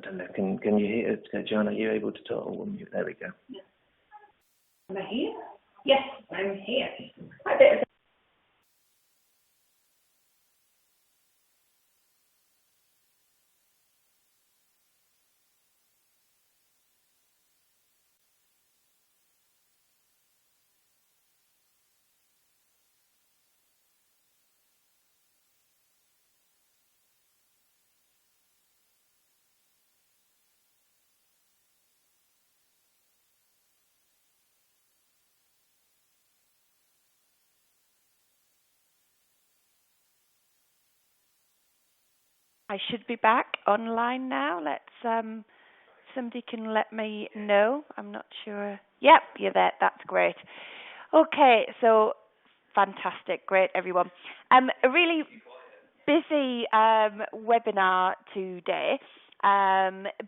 don't know. Can you hear it, John? Are you able to talk? Oh, there we go. Yeah. Am I here? Yes, I'm here. Quite a bit of I should be back online now. Somebody can let me know. I'm not sure. Yep, you're there. That's great. Okay, so fantastic. Great, everyone. A really busy webinar today.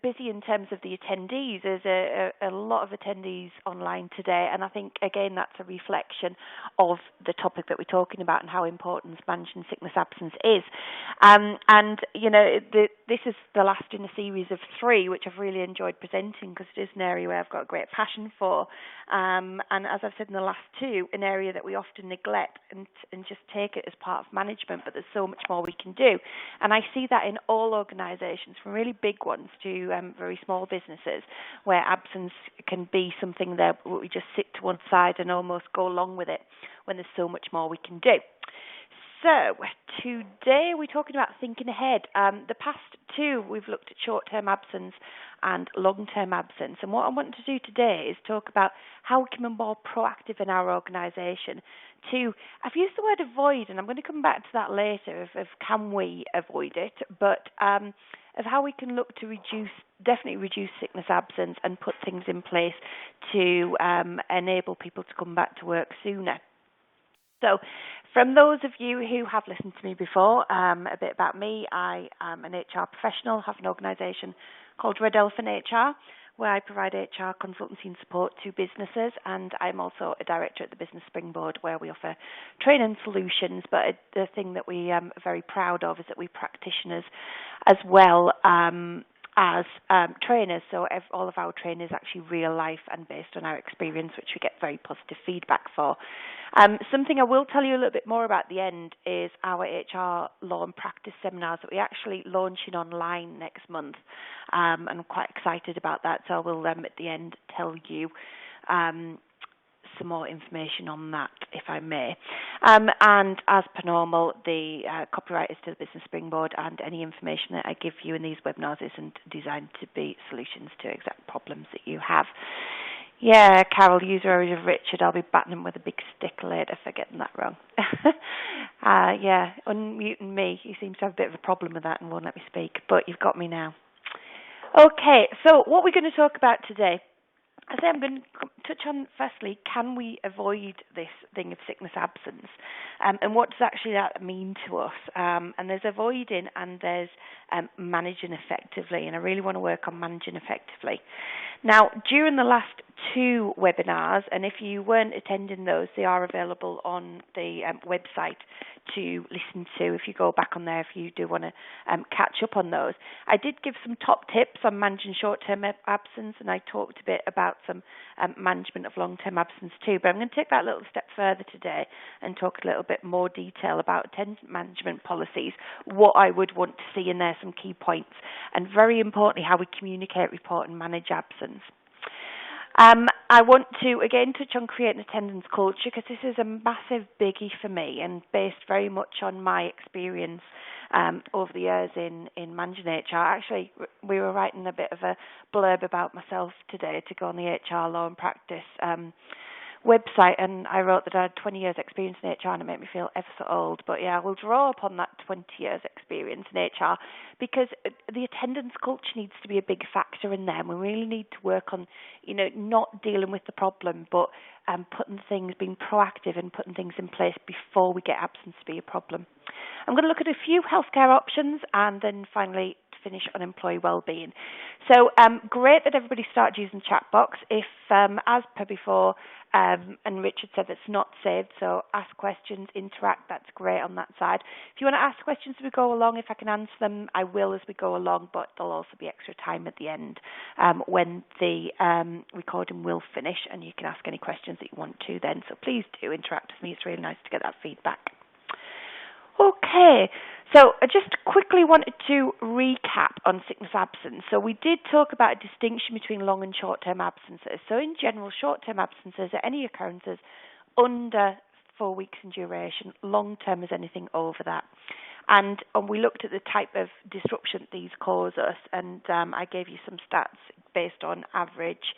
Busy in terms of the attendees. There's a lot of attendees online today, and I think, again, that's a reflection of the topic that we're talking about and how important managing sickness absence is. And, you know, this is the last in a series of 3, which I've really enjoyed presenting because it is an area where I've got a great passion for. And as I've said in the last 2, an area that we often neglect and just take it as part of management, but there's so much more we can do. And I see that in all organisations, from really big ones to very small businesses, where absence can be something that we just sit to one side and almost go along with it when there's so much more we can do. So today we're talking about thinking ahead. The past 2, we've looked at short-term absence and long-term absence. And what I want to do today is talk about how we can be more proactive in our organisation. I've used the word avoid, and I'm going to come back to that later, of can we avoid it, but of how we can look to definitely reduce sickness absence and put things in place to enable people to come back to work sooner. So from those of you who have listened to me before, a bit about me, I am an HR professional, have an organisation called Red Elephant HR, where I provide HR consultancy and support to businesses, and I'm also a director at the Business Springboard, where we offer training solutions. But the thing that we are very proud of is that we practitioners as well as trainers. So all of our training is actually real life and based on our experience, which we get very positive feedback for. Something I will tell you a little bit more about at the end is our HR law and practice seminars that we're actually launching online next month. I'm quite excited about that, so I will at the end tell you some more information on that, if I may. And as per normal, the copyright is to the Business Springboard, and any information that I give you in these webinars isn't designed to be solutions to exact problems that you have. Yeah, Carol, user of Richard, I'll be batting him with a big stick later for getting that wrong. Yeah, unmuting me. He seems to have a bit of a problem with that and won't let me speak, but you've got me now. Okay, so what we're going to talk about today, I say I'm going to touch on, firstly, can we avoid this thing of sickness absence? And what does actually that mean to us? And there's avoiding and there's managing effectively, and I really want to work on managing effectively. Now, during the last 2 webinars, and if you weren't attending those, they are available on the website to listen to if you go back on there, if you do want to catch up on those. I did give some top tips on managing short-term absence, and I talked a bit about some management of long-term absence too, but I'm going to take that a little step further today and talk a little bit more detail about attendance management policies, what I would want to see in there, some key points, and very importantly, how we communicate, report and manage absence. I want to, again, touch on creating attendance culture, because this is a massive biggie for me and based very much on my experience over the years in managing HR. Actually, we were writing a bit of a blurb about myself today to go on the HR law and practice website, and I wrote that I had 20 years experience in HR, and it made me feel ever so old. But yeah, we'll draw upon that 20 years experience in HR, because the attendance culture needs to be a big factor in there. We really need to work on, not dealing with the problem, but being proactive and putting things in place before we get absence to be a problem. I'm going to look at a few healthcare options, and then finally, to finish on employee wellbeing. So great that everybody started using chat box. If, as per before, and Richard said that's not saved, so ask questions, interact, that's great on that side. If you want to ask questions as we go along, if I can answer them, I will as we go along, but there'll also be extra time at the end when the recording will finish, and you can ask any questions that you want to then. So please do interact with me. It's really nice to get that feedback. Okay, so I just quickly wanted to recap on sickness absence. So we did talk about a distinction between long and short-term absences. So in general, short-term absences are any occurrences under 4 weeks in duration. Long-term is anything over that. And we looked at the type of disruption these cause us, and I gave you some stats based on average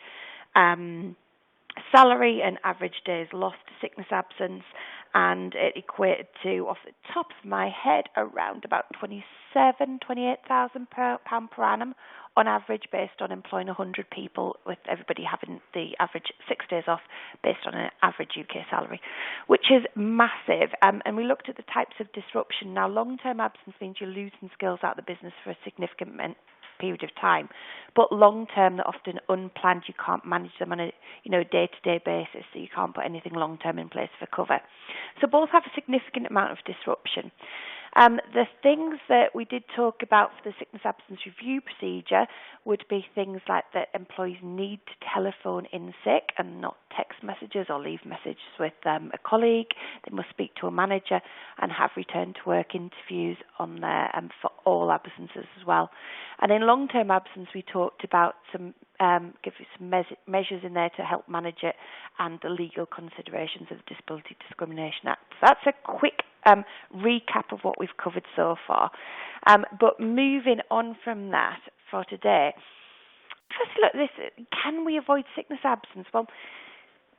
salary and average days lost to sickness absence, and it equated to, off the top of my head, around about £28,000 per annum on average, based on employing 100 people, with everybody having the average 6 days off based on an average UK salary, which is massive. And we looked at the types of disruption. Now, long-term absence means you're losing skills out of the business for a significant period of time, but long-term, they're often unplanned. You can't manage them on a day-to-day basis, so you can't put anything long-term in place for cover. So both have a significant amount of disruption. The things that we did talk about for the sickness absence review procedure would be things like that employees need to telephone in sick and not text messages or leave messages with a colleague. They must speak to a manager and have return to work interviews on there for all absences as well. And in long-term absence, we talked about give you some measures in there to help manage it, and the legal considerations of the Disability Discrimination Act. So that's a quick recap of what we've covered so far. But moving on from that for today, first look at this: can we avoid sickness absence? Well,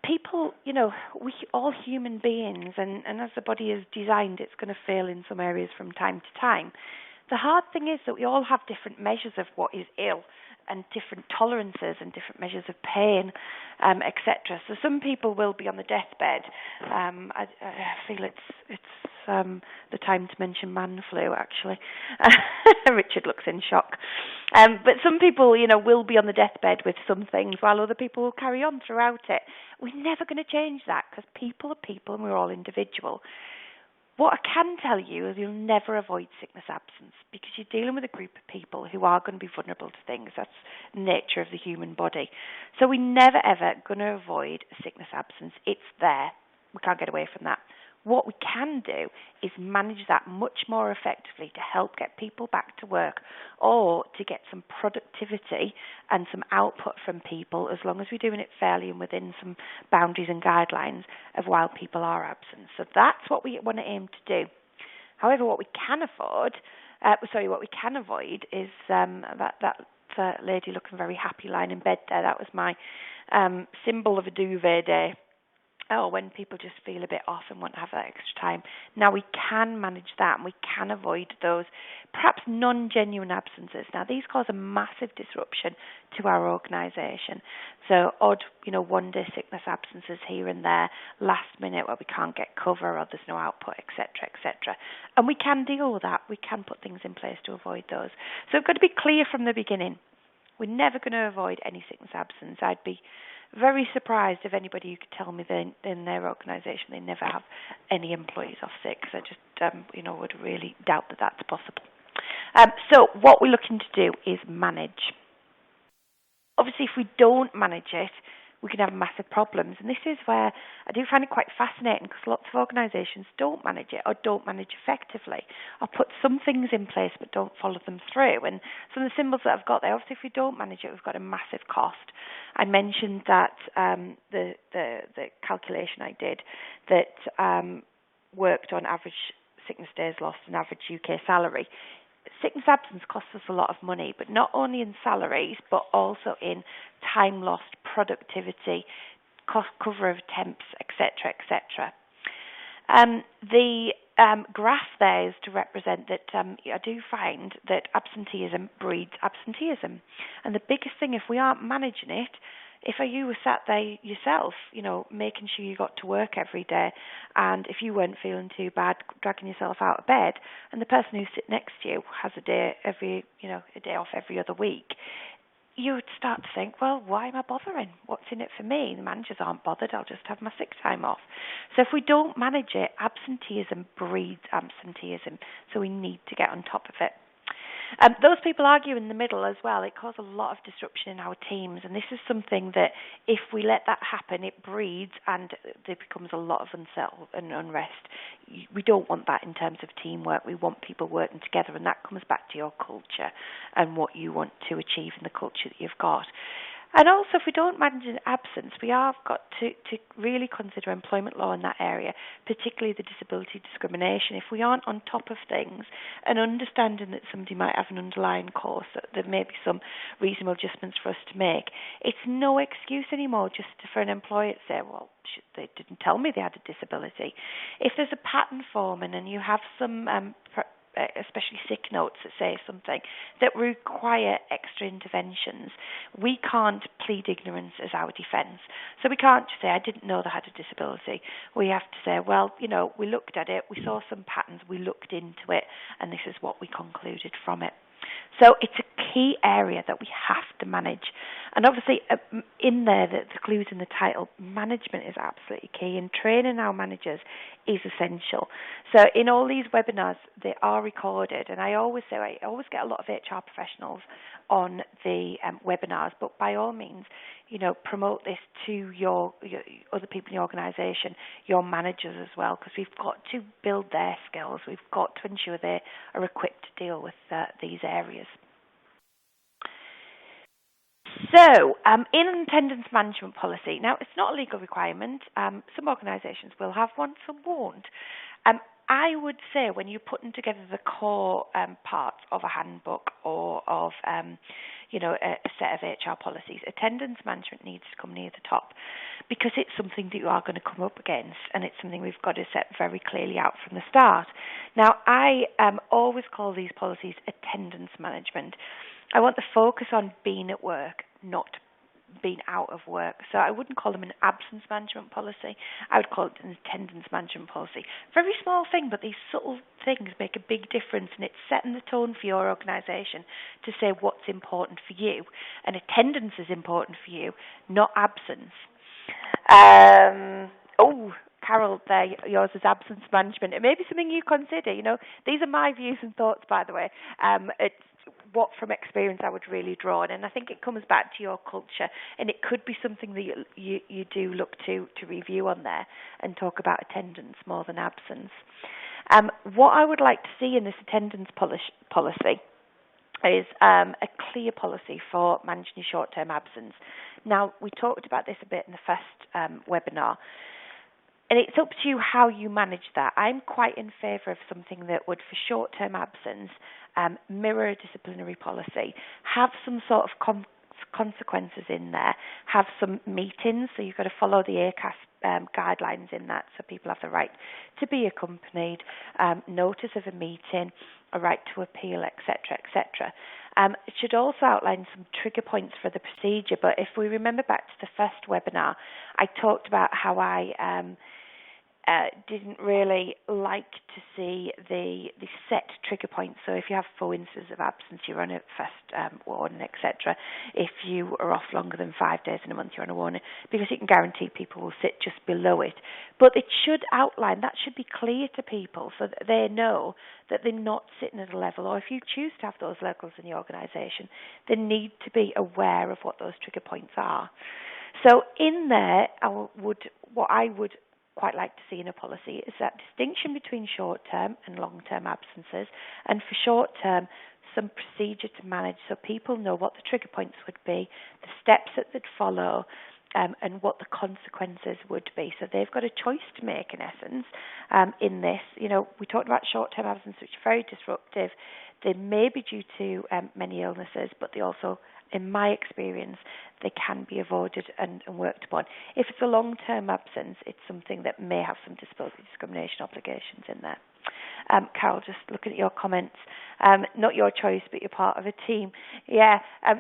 people, we all human beings, and as the body is designed, it's going to fail in some areas from time to time. The hard thing is that we all have different measures of what is ill, and different tolerances and different measures of pain, etc. So some people will be on the deathbed. I feel it's the time to mention man flu, actually. Richard looks in shock. But some people, will be on the deathbed with some things, while other people will carry on throughout it. We're never going to change that, because people are people and we're all individual. What I can tell you is you'll never avoid sickness absence, because you're dealing with a group of people who are going to be vulnerable to things. That's the nature of the human body. So we're never, ever going to avoid a sickness absence. It's there. We can't get away from that. What we can do is manage that much more effectively to help get people back to work, or to get some productivity and some output from people, as long as we're doing it fairly and within some boundaries and guidelines of while people are absent. So that's what we want to aim to do. However, what we can avoid is that lady looking very happy lying in bed there. That was my symbol of a duvet day. When people just feel a bit off and want to have that extra time. Now, we can manage that, and we can avoid those perhaps non-genuine absences. Now, these cause a massive disruption to our organisation. So odd, one-day sickness absences here and there, last minute where we can't get cover or there's no output, etc., etc. And we can deal with that. We can put things in place to avoid those. So we've got to be clear from the beginning. We're never going to avoid any sickness absence. I'd be very surprised if anybody who could tell me that in their organisation they never have any employees off sick, because I just, would really doubt that that's possible. So what we're looking to do is manage. Obviously, if we don't manage it, we can have massive problems. And this is where I do find it quite fascinating, because lots of organisations don't manage it, or don't manage effectively, or put some things in place but don't follow them through. And some of the symbols that I've got there, obviously if we don't manage it, we've got a massive cost. I mentioned that the calculation I did that worked on average sickness days lost and average UK salary. Sickness absence costs us a lot of money, but not only in salaries, but also in time lost, productivity, cost cover of temps, etc., etc. The graph there is to represent that I do find that absenteeism breeds absenteeism. And the biggest thing, if we aren't managing it, if you were sat there yourself, making sure you got to work every day, and if you weren't feeling too bad, dragging yourself out of bed, and the person who sits next to you has a day off every other week, you would start to think, well, why am I bothering? What's in it for me? The managers aren't bothered. I'll just have my sick time off. So if we don't manage it, absenteeism breeds absenteeism. So we need to get on top of it. Those people argue in the middle as well. It causes a lot of disruption in our teams, and this is something that if we let that happen, it breeds and there becomes a lot of unsettled and unrest. We don't want that in terms of teamwork. We want people working together, and that comes back to your culture and what you want to achieve in the culture that you've got. And also, if we don't manage an absence, we have got to really consider employment law in that area, particularly the disability discrimination. If we aren't on top of things and understanding that somebody might have an underlying cause, that there may be some reasonable adjustments for us to make, it's no excuse anymore just for an employer to say, well, they didn't tell me they had a disability. If there's a pattern forming and you have some especially sick notes that say something that require extra interventions, we can't plead ignorance as our defence. So we can't just say, I didn't know they had a disability. We have to say, well, we looked at it, we saw some patterns, we looked into it, and this is what we concluded from it. So it's a key area that we have to manage. And obviously, in there, the clues in the title, management is absolutely key, and training our managers is essential. So in all these webinars, they are recorded, and I always get a lot of HR professionals on the webinars, but by all means, promote this to your other people in the organisation, your managers as well, because we've got to build their skills. We've got to ensure they are equipped to deal with these areas. So, in attendance management policy, now it's not a legal requirement. Some organisations will have one, some won't. I would say when you're putting together the core parts of a handbook or of a set of HR policies, attendance management needs to come near the top because it's something that you are going to come up against, and it's something we've got to set very clearly out from the start. Now, I always call these policies attendance management. I want the focus on being at work, not being out of work. So I wouldn't call them an absence management policy. I would call it an attendance management policy. Very small thing, but these subtle things make a big difference, and it's setting the tone for your organisation to say what's important for you. And attendance is important for you, not absence. Carol, there, yours is absence management. It may be something you consider. These are my views and thoughts, by the way. It's what from experience I would really draw on, and I think it comes back to your culture, and it could be something that you do look to review on there and talk about attendance more than absence. What I would like to see in this attendance policy is a clear policy for managing your short-term absence. Now, we talked about this a bit in the first webinar, and it's up to you how you manage that. I'm quite in favour of something that would, for short-term absence, mirror a disciplinary policy, have some sort of consequences in there, have some meetings, so you've got to follow the ACAS guidelines in that, so people have the right to be accompanied, notice of a meeting, a right to appeal, etc., etc. It should also outline some trigger points for the procedure, but if we remember back to the first webinar, I talked about how I didn't really like to see the set trigger points. So if you have 4 instances of absence, you're on a first warning, etc. If you are off longer than 5 days in a month, you're on a warning, because you can guarantee people will sit just below it. But it should outline, that should be clear to people so that they know that they're not sitting at a level, or if you choose to have those levels in your organisation, they need to be aware of what those trigger points are. So in there, what I would quite like to see in a policy is that distinction between short-term and long-term absences, and for short-term, some procedure to manage so people know what the trigger points would be, the steps that they'd follow, and what the consequences would be. So they've got a choice to make, in essence, in this. We talked about short-term absence, which is very disruptive. They may be due to many illnesses, but they also in my experience, they can be avoided and worked upon. If it's a long-term absence, it's something that may have some disability discrimination obligations in there. Carol, just looking at your comments, not your choice, but you're part of a team. Yeah,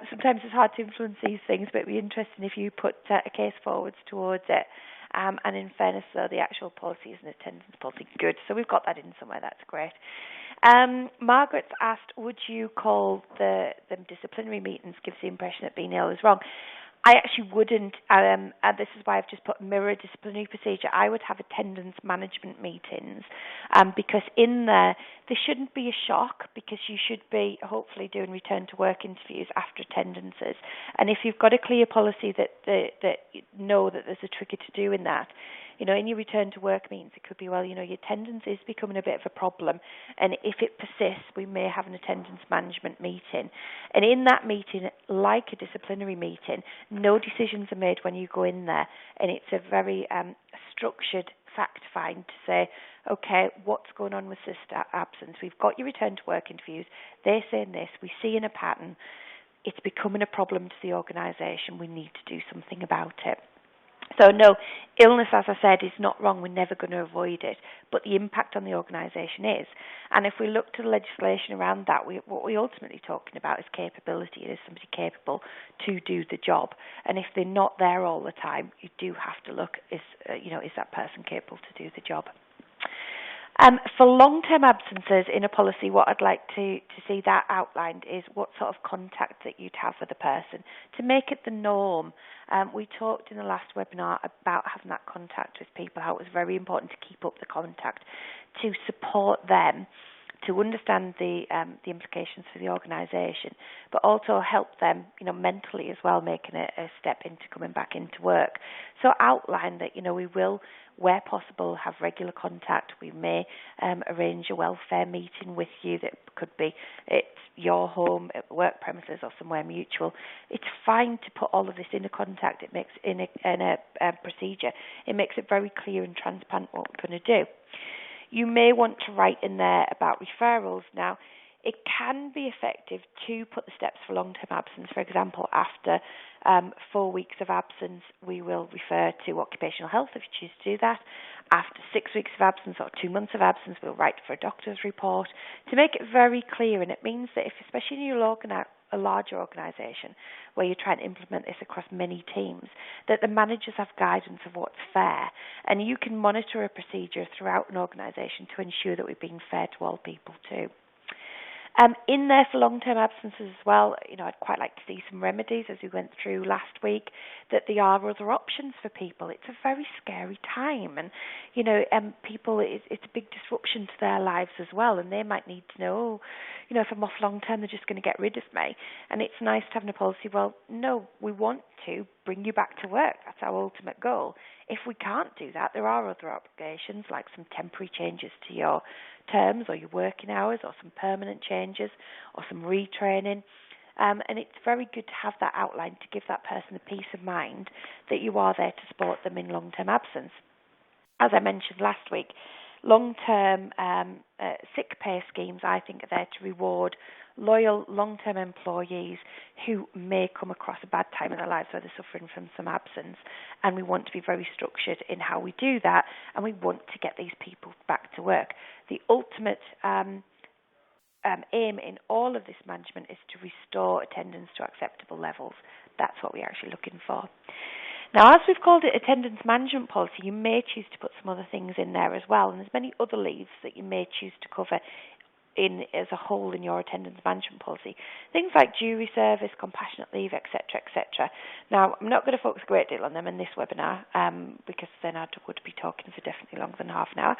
sometimes it's hard to influence these things, but it'd be interesting if you put a case forwards towards it. And in fairness, though, the actual policy is an attendance policy. Good. So we've got that in somewhere. That's great. Margaret's asked, would you call them disciplinary meetings gives the impression that being ill is wrong? I actually wouldn't, and this is why I've just put mirror disciplinary procedure. I would have attendance management meetings because in there shouldn't be a shock, because you should be hopefully doing return to work interviews after attendances. And if you've got a clear policy that you know that there's a trigger to do in that, in your return to work meetings, it could be, well, your attendance is becoming a bit of a problem, and if it persists, we may have an attendance management meeting. And in that meeting, like a disciplinary meeting, no decisions are made when you go in there, and it's a very structured fact find to say, okay, what's going on with this absence? We've got your return to work interviews. They're saying this. We see in a pattern. It's becoming a problem to the organisation. We need to do something about it. So no, illness, as I said, is not wrong. We're never going to avoid it, but the impact on the organisation is. And if we look to the legislation around that, what we're ultimately talking about is capability. It is somebody capable to do the job. And if they're not there all the time, you do have to look, is that person capable to do the job? For long-term absences in a policy, what I'd like to see that outlined is what sort of contact that you'd have with the person to make it the norm. We talked in the last webinar about having that contact with people, how it was very important to keep up the contact, to support them, to understand the implications for the organisation, but also help them, mentally as well, making a step into coming back into work. So outline that, we will, where possible, have regular contact. We may arrange a welfare meeting with you that could be at your home, at work premises, or somewhere mutual. It's fine to put all of this in a contact. It makes in a procedure. It makes it very clear and transparent what we're going to do. You may want to write in there about referrals. Now, it can be effective to put the steps for long-term absence. For example, after 4 weeks of absence, we will refer to occupational health if you choose to do that. After 6 weeks of absence or 2 months of absence, we'll write for a doctor's report to make it very clear. And it means that if, especially in a larger organisation where you're trying to implement this across many teams, that the managers have guidance of what's fair, and you can monitor a procedure throughout an organisation to ensure that we're being fair to all people too. In there for long-term absences as well, I'd quite like to see some remedies, as we went through last week, that there are other options for people. It's a very scary time, and people, it's a big disruption to their lives as well, and they might need to know, if I'm off long-term, they're just going to get rid of me. And it's nice to have a policy, well, no, we want to bring you back to work. That's our ultimate goal. If we can't do that, there are other obligations, like some temporary changes to your terms or your working hours, or some permanent changes, or some retraining. And it's very good to have that outlined to give that person the peace of mind that you are there to support them in long-term absence. As I mentioned last week, long-term sick pay schemes, I think, are there to reward loyal long-term employees who may come across a bad time in their lives where they're suffering from some absence, and we want to be very structured in how we do that, and we want to get these people back to work. The ultimate aim in all of this management is to restore attendance to acceptable levels. That's what we're actually looking for. Now, as we've called it attendance management policy, you may choose to put some other things in there as well, and there's many other leaves that you may choose to cover in as a whole in your attendance management policy. Things like jury service, compassionate leave, etc., etc. Now, I'm not going to focus a great deal on them in this webinar because then I would be talking for definitely longer than half an hour.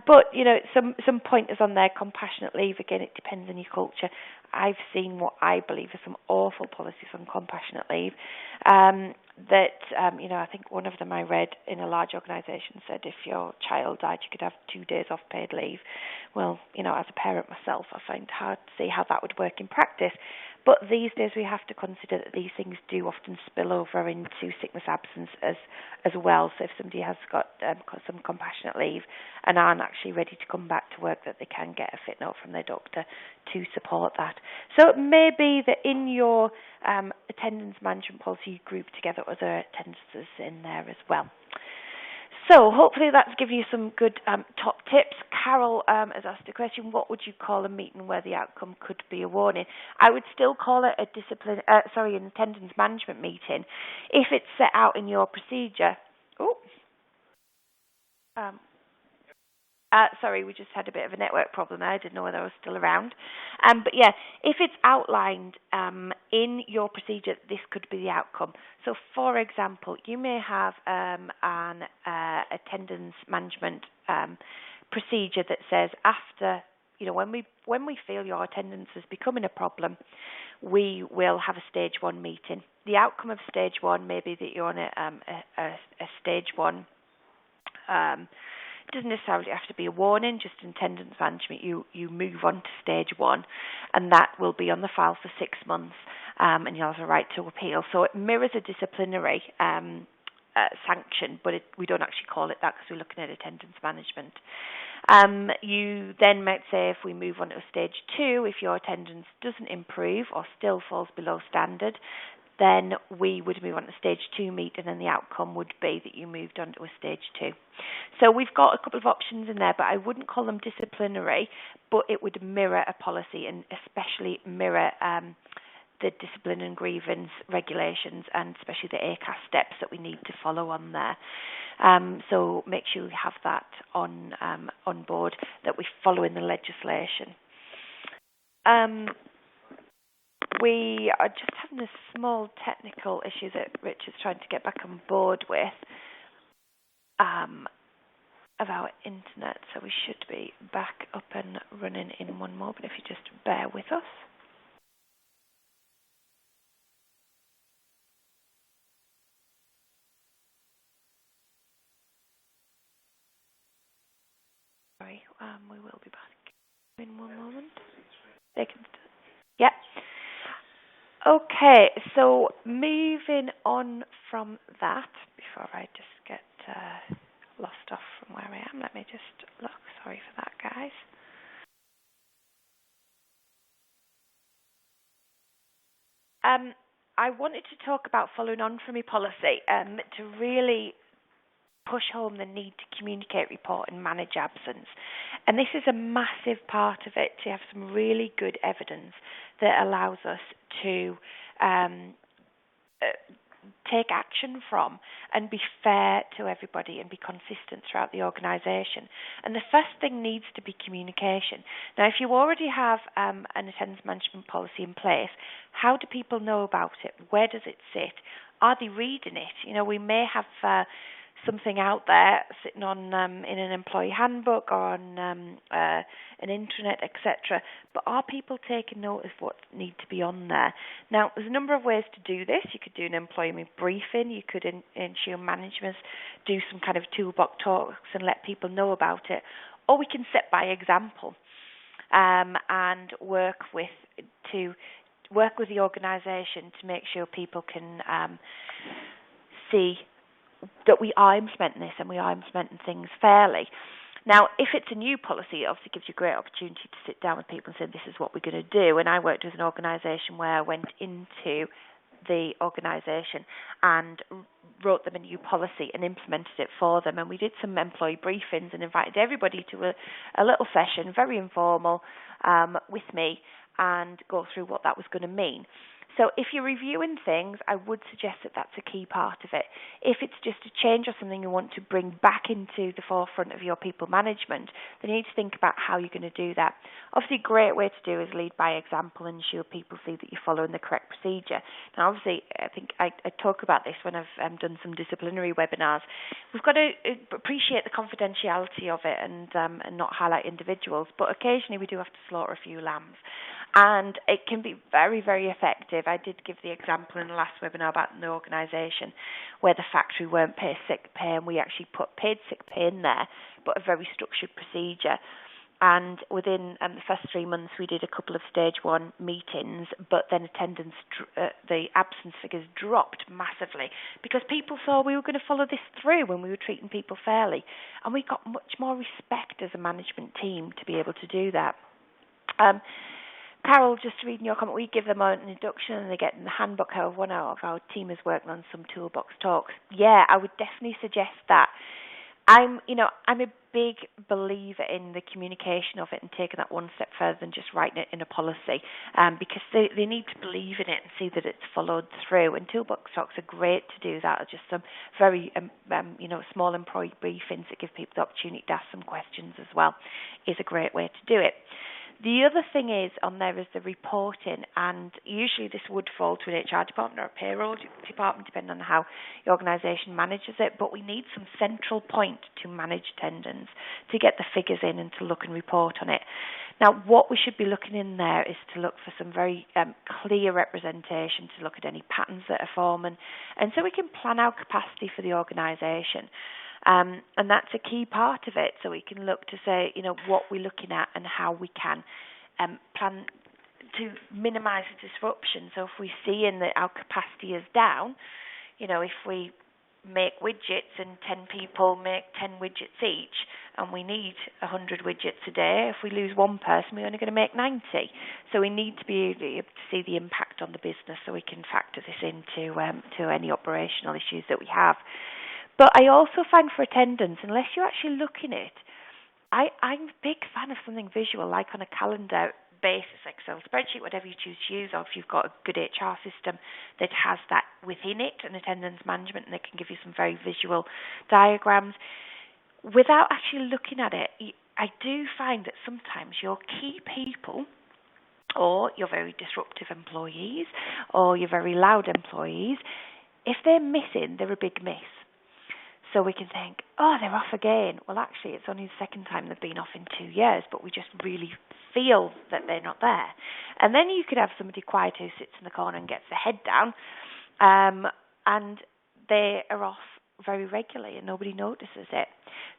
But, some pointers on there. Compassionate leave, again, it depends on your culture. I've seen what I believe are some awful policies on compassionate leave. I think one of them I read in a large organisation said if your child died, you could have 2 days off paid leave. Well, as a parent myself, I find it hard to see how that would work in practice. But these days we have to consider that these things do often spill over into sickness absence as well. So if somebody has got some compassionate leave and aren't actually ready to come back to work, that they can get a fit note from their doctor to support that. So it may be that in your attendance management policy you group together other attendances in there as well. So hopefully that's given you some good top tips. Carol has asked a question, what would you call a meeting where the outcome could be a warning? I would still call it an attendance management meeting if it's set out in your procedure. Sorry, we just had a bit of a network problem there. I didn't know whether I was still around. But yeah, if it's outlined in your procedure, this could be the outcome. So, for example, you may have an attendance management procedure that says after, when we feel your attendance is becoming a problem, we will have a stage 1 meeting. The outcome of stage 1 may be that you're on a stage 1. It doesn't necessarily have to be a warning, just in attendance management, you move on to stage 1, and that will be on the file for 6 months, and you'll have a right to appeal. So it mirrors a disciplinary sanction, but we don't actually call it that because we're looking at attendance management. You then might say if we move on to stage 2, if your attendance doesn't improve or still falls below standard, then we would move on to stage 2 meeting, and the outcome would be that you moved on to a stage 2. So we've got a couple of options in there, but I wouldn't call them disciplinary, but it would mirror a policy and especially mirror the discipline and grievance regulations and especially the ACAS steps that we need to follow on there. So make sure we have that on board, that we follow in the legislation. We are just having a small technical issue that Rich is trying to get back on board with of our internet, so we should be back up and running in one moment if you just bear with us. Sorry, we will be back in one moment. Yep. Okay, so moving on from that, before I just get lost off from where I am, let me just look. Sorry for that, guys. I wanted to talk about following on from my policy to really push home the need to communicate, report and manage absence. And this is a massive part of it, to have some really good evidence that allows us to take action from and be fair to everybody and be consistent throughout the organisation. And the first thing needs to be communication. Now, if you already have an attendance management policy in place, how do people know about it? Where does it sit? Are they reading it? We may have something out there sitting on in an employee handbook or on an intranet, etc. But are people taking note of what need to be on there? Now, there's a number of ways to do this. You could do an employment briefing. You could ensure management do some kind of toolbox talks and let people know about it. Or we can set by example and work with the organisation to make sure people can see that we are implementing this and we are implementing things fairly. Now, if it's a new policy, it obviously gives you a great opportunity to sit down with people and say, this is what we're going to do. And I worked with an organisation where I went into the organisation and wrote them a new policy and implemented it for them. And we did some employee briefings and invited everybody to a little session, very informal, with me, and go through what that was going to mean. So if you're reviewing things, I would suggest that that's a key part of it. If it's just a change or something you want to bring back into the forefront of your people management, then you need to think about how you're going to do that. Obviously, a great way to do is lead by example and ensure people see that you're following the correct procedure. Now, obviously, I think I talk about this when I've done some disciplinary webinars. We've got to appreciate the confidentiality of it and not highlight individuals, but occasionally we do have to slaughter a few lambs. And it can be very, very effective. I did give the example in the last webinar about an organisation where the factory weren't paid sick pay, and we actually put paid sick pay in there, but a very structured procedure. And within the first 3 months, we did a couple of stage 1 meetings, but then attendance, the absence figures dropped massively because people saw we were going to follow this through when we were treating people fairly. And we got much more respect as a management team to be able to do that. Carol, just reading your comment, we give them an induction and they get in the handbook how one out of our team is working on some toolbox talks. Yeah, I would definitely suggest that. I'm a big believer in the communication of it and taking that one step further than just writing it in a policy, because they need to believe in it and see that it's followed through. And toolbox talks are great to do that. Just some very, small employee briefings that give people the opportunity to ask some questions as well is a great way to do it. The other thing is on there is the reporting, and usually this would fall to an HR department or a payroll department, depending on how the organisation manages it, but we need some central point to manage attendance, to get the figures in and to look and report on it. Now, what we should be looking in there is to look for some very clear representation, to look at any patterns that are forming, and so we can plan our capacity for the organisation. And that's a key part of it, so we can look to say, what we're looking at and how we can plan to minimise the disruption. So if we see that our capacity is down, if we make widgets and 10 people make 10 widgets each and we need 100 widgets a day, if we lose one person, we're only going to make 90. So we need to be able to see the impact on the business so we can factor this into to any operational issues that we have. But I also find for attendance, unless you're actually looking at it, I'm a big fan of something visual, like on a calendar basis, Excel spreadsheet, whatever you choose to use, or if you've got a good HR system that has that within it, and attendance management, and it can give you some very visual diagrams. Without actually looking at it, I do find that sometimes your key people, or your very disruptive employees, or your very loud employees, if they're missing, they're a big miss. So we can think, they're off again. Well, actually, it's only the second time they've been off in 2 years, but we just really feel that they're not there. And then you could have somebody quiet who sits in the corner and gets their head down, and they are off very regularly and nobody notices it.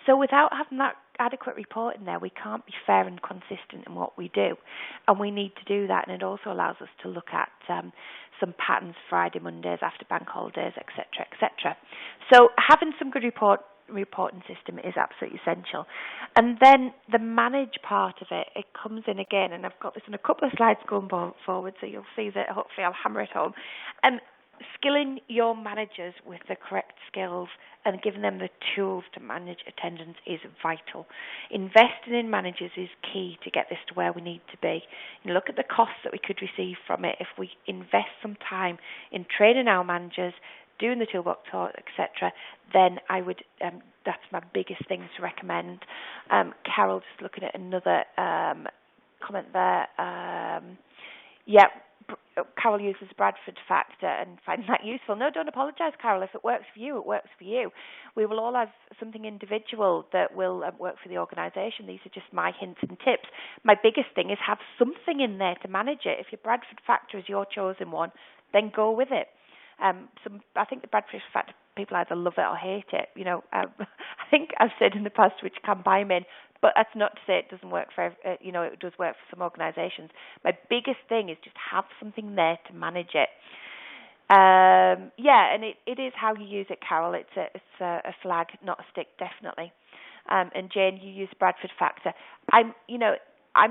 So without having that adequate report in there, we can't be fair and consistent in what we do. And we need to do that, and it also allows us to look at some patterns, Friday, Mondays, after bank holidays, etc., etc. So having some good reporting system is absolutely essential. And then the manage part of it, it comes in again, and I've got this in a couple of slides going forward, so you'll see that hopefully I'll hammer it home. Skilling your managers with the correct skills and giving them the tools to manage attendance is vital. Investing in managers is key to get this to where we need to be. And look at the costs that we could receive from it if we invest some time in training our managers, doing the toolbox talk, etc. Then I would. That's my biggest thing to recommend. Carol, just looking at another comment there. Carol uses Bradford factor and finds that useful. No, don't apologise, Carol. If it works for you, it works for you. We will all have something individual that will work for the organisation. These are just my hints and tips. My biggest thing is have something in there to manage it. If your Bradford factor is your chosen one, then go with it. I think the Bradford factor, people either love it or hate it. I think I've said in the past which camp I'm in, but that's not to say it doesn't work for, it does work for some organisations. My biggest thing is just have something there to manage it. And it is how you use it, Carol. It's a flag, not a stick, definitely. And Jane, you use Bradford factor. I'm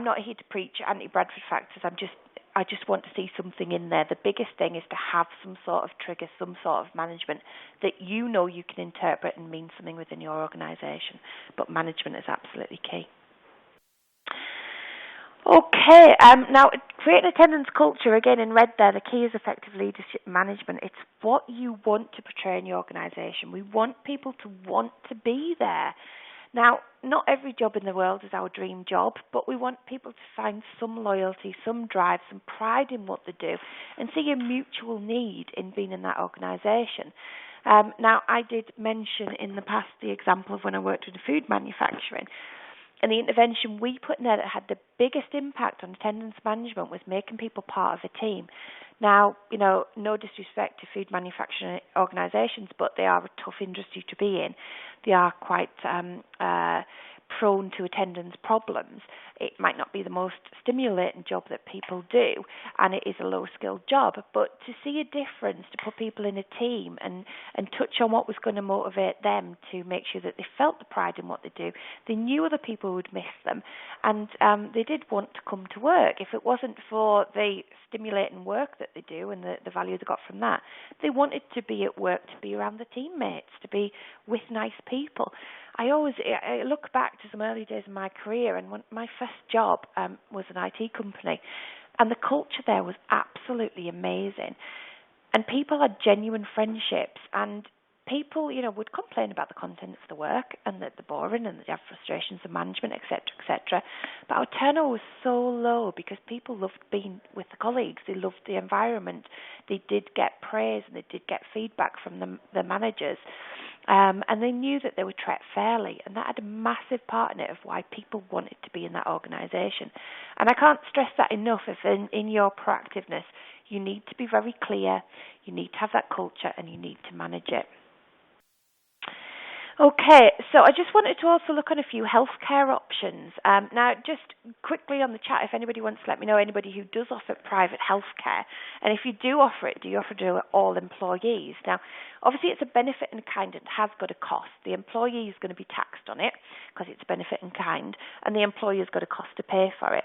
not here to preach anti-Bradford factors. I just want to see something in there. The biggest thing is to have some sort of trigger, some sort of management that you can interpret and mean something within your organisation. But management is absolutely key. Okay, now creating attendance culture, again in red there, the key is effective leadership management. It's what you want to portray in your organisation. We want people to want to be there. Now, not every job in the world is our dream job, but we want people to find some loyalty, some drive, some pride in what they do, and see a mutual need in being in that organisation. Now, I did mention in the past the example of when I worked with food manufacturing, and the intervention we put in there that had the biggest impact on attendance management was making people part of a team. Now, no disrespect to food manufacturing organisations, but they are a tough industry to be in. They are quite prone to attendance problems. It might not be the most stimulating job that people do, and it is a low-skilled job, but to see a difference, to put people in a team and touch on what was going to motivate them to make sure that they felt the pride in what they do, they knew other people would miss them, and they did want to come to work. If it wasn't for the stimulating work that they do and the value they got from that, they wanted to be at work, to be around the teammates, to be with nice people. I look back to some early days of my career, and my first job was an IT company, and the culture there was absolutely amazing. And people had genuine friendships, and people, would complain about the content of the work and that they're boring and that they have frustrations of management, etc., etc. But our turnover was so low because people loved being with the colleagues. They loved the environment. They did get praise and they did get feedback from the managers. And they knew that they were treated fairly, and that had a massive part in it of why people wanted to be in that organisation. And I can't stress that enough. If in your proactiveness, you need to be very clear, you need to have that culture, and you need to manage it. Okay, so I just wanted to also look on a few healthcare options. Now, just quickly on the chat, if anybody wants to let me know, anybody who does offer private healthcare, and if you do offer it, do you offer to all employees? Now, obviously it's a benefit in kind and has got a cost. The employee is going to be taxed on it because it's a benefit in kind, and the employer's got a cost to pay for it.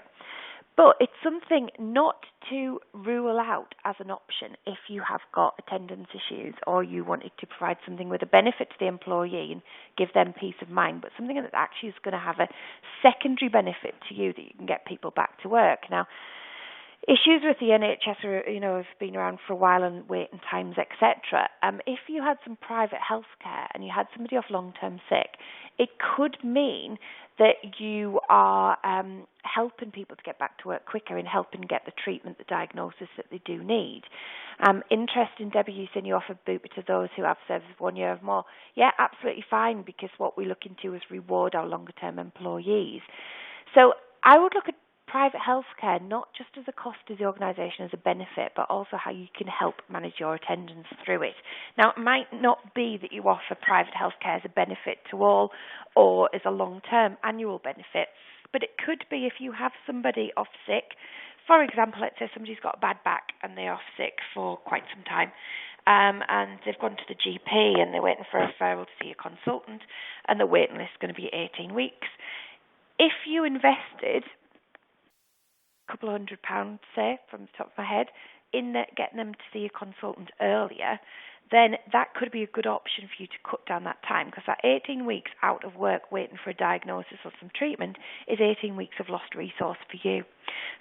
But it's something not to rule out as an option if you have got attendance issues or you wanted to provide something with a benefit to the employee and give them peace of mind, but something that actually is going to have a secondary benefit to you that you can get people back to work. Now, issues with the NHS have been around for a while, and waiting times, etc. If you had some private healthcare and you had somebody off long-term sick, it could mean that you are helping people to get back to work quicker and helping get the treatment, the diagnosis that they do need. Interesting, Debbie, you said you offer Bupa to those who have service of 1 year or more. Yeah, absolutely fine, because what we're looking to is reward our longer-term employees. So I would look at private healthcare not just as a cost to the organisation, as a benefit, but also how you can help manage your attendance through it. Now, it might not be that you offer private healthcare as a benefit to all or as a long-term annual benefit, but it could be if you have somebody off sick. For example, let's say somebody's got a bad back and they're off sick for quite some time, and they've gone to the GP and they're waiting for a referral to see a consultant, and the waiting list is going to be 18 weeks. If you invested couple of £100, say, from the top of my head, in getting them to see a consultant earlier, then that could be a good option for you to cut down that time, because that 18 weeks out of work waiting for a diagnosis or some treatment is 18 weeks of lost resource for you.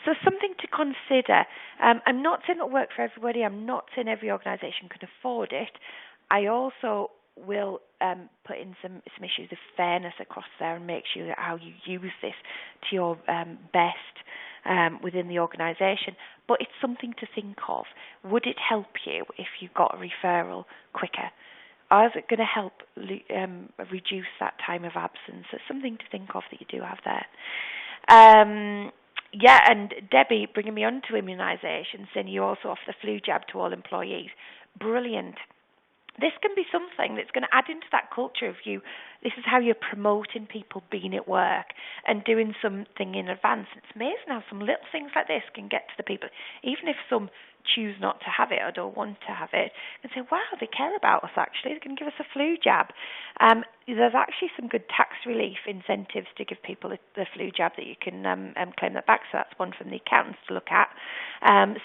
So something to consider. I'm not saying it'll work for everybody. I'm not saying every organisation can afford it. I also will put in some issues of fairness across there and make sure that how you use this to your best within the organisation. But it's something to think of. Would it help you if you got a referral quicker? Or is it going to help reduce that time of absence? It's something to think of that you do have there. And Debbie, bringing me on to immunisation, saying you also offer the flu jab to all employees. Brilliant. This can be something that's going to add into that culture of you. This is how you're promoting people being at work and doing something in advance. It's amazing how some little things like this can get to the people, even if some choose not to have it or don't want to have it, and say, wow, they care about us actually, they can give us a flu jab. There's actually some good tax relief incentives to give people the flu jab that you can claim that back, so that's one from the accountants to look at.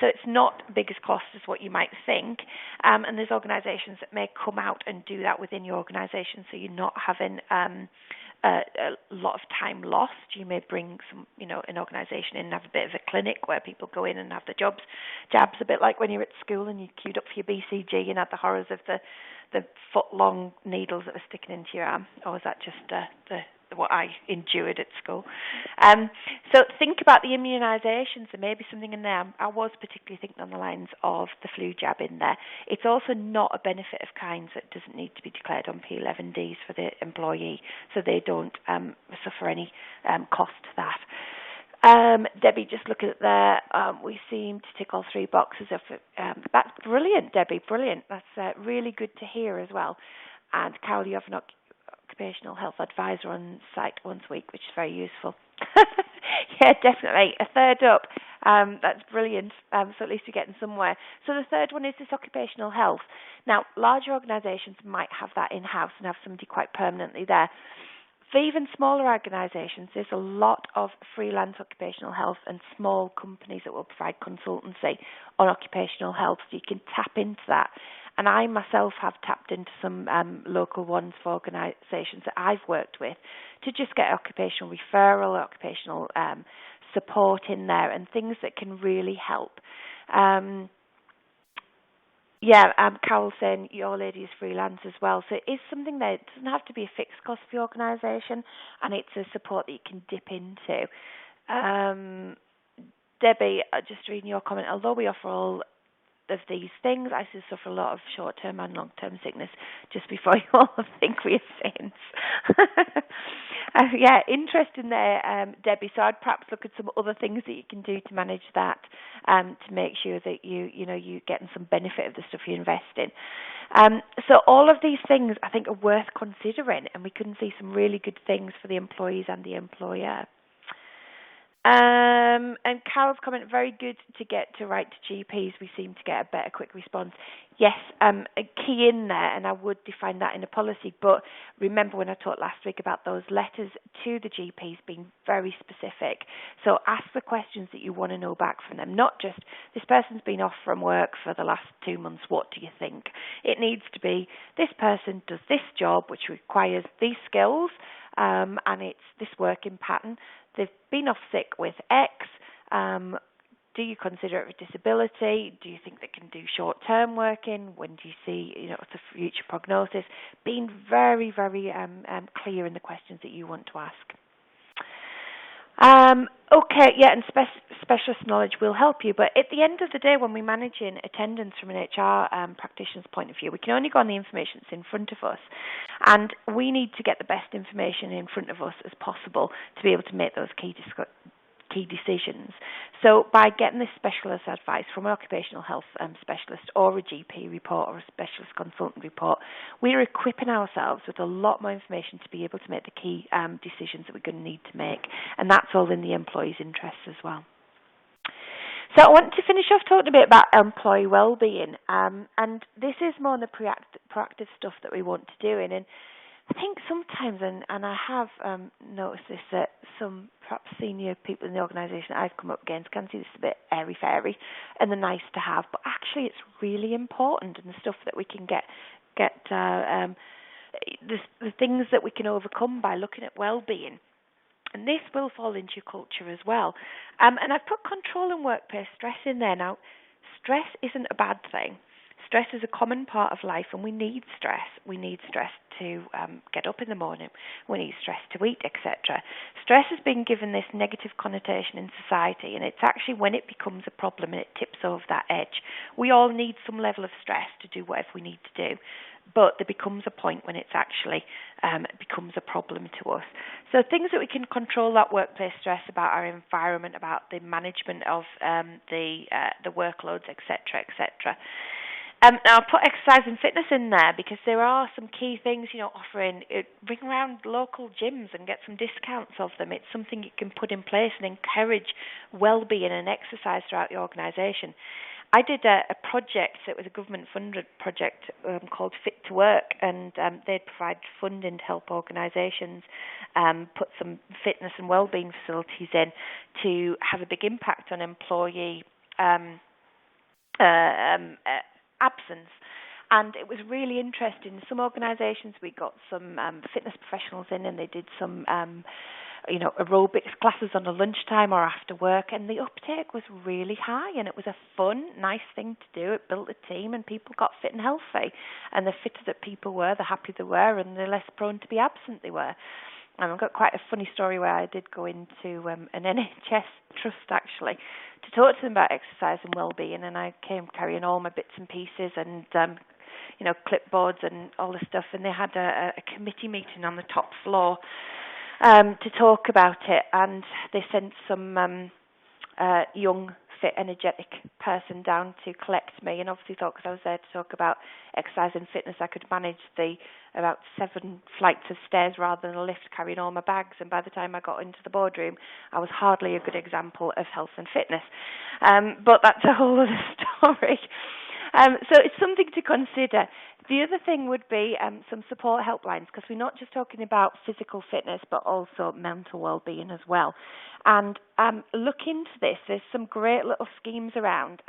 So it's not big as cost as what you might think, and there's organisations that may come out and do that within your organisation, so you're not having a lot of time lost. You may bring some, an organisation in and have a bit of a clinic where people go in and have the jabs, a bit like when you're at school and you queued up for your BCG and had the horrors of the foot-long needles that were sticking into your arm. Or was that just what I endured at school? So think about the immunisations. There may be something in there. I was particularly thinking on the lines of the flu jab in there. It's also not a benefit of kind, so it doesn't need to be declared on P11Ds for the employee, so they don't suffer any cost to that. Debbie, just looking at there, we seem to tick all three boxes. That's brilliant, Debbie, brilliant. That's really good to hear as well. And Carol, you have an occupational health advisor on site once a week, which is very useful. Yeah, definitely. A third up. That's brilliant. So at least you're getting somewhere. So the third one is this occupational health. Now, larger organisations might have that in-house and have somebody quite permanently there. For even smaller organisations, there's a lot of freelance occupational health and small companies that will provide consultancy on occupational health, so you can tap into that. And I myself have tapped into some local ones for organisations that I've worked with to just get occupational referral, occupational support in there, and things that can really help. Carol saying your lady is freelance as well. So it is something that it doesn't have to be a fixed cost for the organisation, and it's a support that you can dip into. Debbie, just reading your comment, although we offer all of these things, I still suffer a lot of short-term and long-term sickness, just before you all think we're saints. Interesting there, Debbie. So I'd perhaps look at some other things that you can do to manage that, to make sure that you're getting some benefit of the stuff you invest in. So all of these things I think are worth considering, and we can see some really good things for the employees and the employer. And Carol's comment, very good to get to write to GPs. We seem to get a better quick response. Yes, a key in there, and I would define that in a policy. But remember when I talked last week about those letters to the GPs being very specific. So ask the questions that you want to know back from them, not just, this person's been off from work for the last 2 months, what do you think? It needs to be, this person does this job which requires these skills, and it's this working pattern. They've been off sick with X. Do you consider it a disability? Do you think they can do short-term working? When do you see, the future prognosis? Being very, very clear in the questions that you want to ask. And specialist knowledge will help you. But at the end of the day, when we're managing attendance from an HR practitioner's point of view, we can only go on the information that's in front of us. And we need to get the best information in front of us as possible to be able to make those key decisions. So by getting this specialist advice from an occupational health specialist or a GP report or a specialist consultant report, we're equipping ourselves with a lot more information to be able to make the key decisions that we're going to need to make. And that's all in the employee's interests as well. So I want to finish off talking a bit about employee wellbeing. And this is more on the proactive stuff that we want to do. And I think sometimes, and I have noticed this, that some perhaps senior people in the organisation I've come up against can see this a bit airy-fairy and they're nice to have, but actually it's really important, and the stuff that we can get the things that we can overcome by looking at well-being. And this will fall into your culture as well. And I've put control and workplace stress in there. Now, stress isn't a bad thing. Stress is a common part of life, and we need stress. We need stress to get up in the morning. We need stress to eat, etc. Stress has been given this negative connotation in society, and it's actually when it becomes a problem and it tips over that edge. We all need some level of stress to do whatever we need to do, but there becomes a point when it's actually becomes a problem to us. So things that we can control that workplace stress, about our environment, about the management of the workloads, etc., etc. Now, I'll put exercise and fitness in there because there are some key things, offering, ring around local gyms and get some discounts of them. It's something you can put in place and encourage well-being and exercise throughout the organisation. I did a project, it was a government-funded project called Fit to Work, and they'd provide funding to help organisations put some fitness and well-being facilities in to have a big impact on employee absence. And it was really interesting. Some organisations, we got some fitness professionals in, and they did some aerobics classes on a lunchtime or after work, and the uptake was really high, and it was a fun, nice thing to do. It built a team, and people got fit and healthy. And the fitter that people were, the happier they were, and the less prone to be absent they were. And I've got quite a funny story where I did go into an NHS trust, actually, to talk to them about exercise and well-being, and I came carrying all my bits and pieces and, clipboards and all the stuff, and they had a committee meeting on the top floor to talk about it, and they sent some young fit, energetic person down to collect me, and obviously thought because I was there to talk about exercise and fitness, I could manage the about 7 flights of stairs rather than a lift carrying all my bags. And by the time I got into the boardroom, I was hardly a good example of health and fitness. But that's a whole other story. So it's something to consider. The other thing would be some support helplines, because we're not just talking about physical fitness, but also mental well-being as well. And look into this. There's some great little schemes around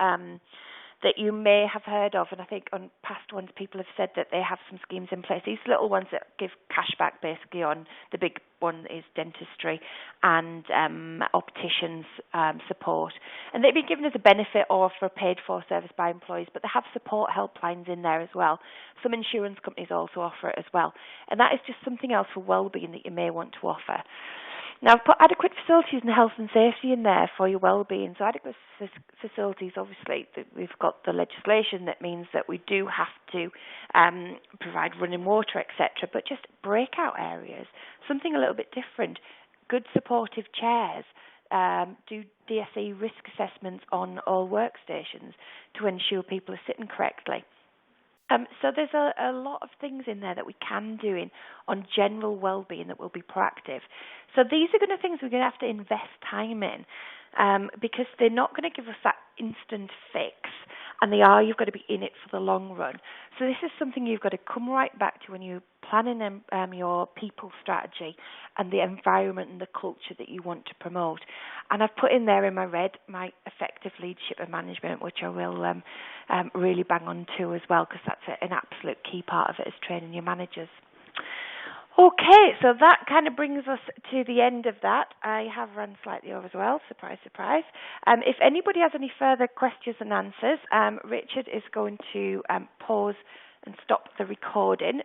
that you may have heard of, and I think on past ones people have said that they have some schemes in place. These little ones that give cash back basically on, the big one is dentistry and opticians support. And they've been given as a benefit or for a paid for service by employees, but they have support helplines in there as well. Some insurance companies also offer it as well. And that is just something else for well-being that you may want to offer. Now, I've put adequate facilities and health and safety in there for your well-being. So adequate facilities, obviously, we've got the legislation that means that we do have to provide running water, etc., but just breakout areas, something a little bit different. Good supportive chairs, do DSE risk assessments on all workstations to ensure people are sitting correctly. So there's a lot of things in there that we can do on general well-being that will be proactive. So these are going to things we're going to have to invest time in because they're not going to give us that instant fix, and you've got to be in it for the long run. So this is something you've got to come right back to when you're planning your people strategy and the environment and the culture that you want to promote. And I've put in there in my red my effective leadership and management, which I will really bang on to as well, because that's an absolute key part of it, is training your managers. Okay, so that kind of brings us to the end of that. I have run slightly over as well, surprise, surprise. If anybody has any further questions and answers, Richard is going to pause and stop the recording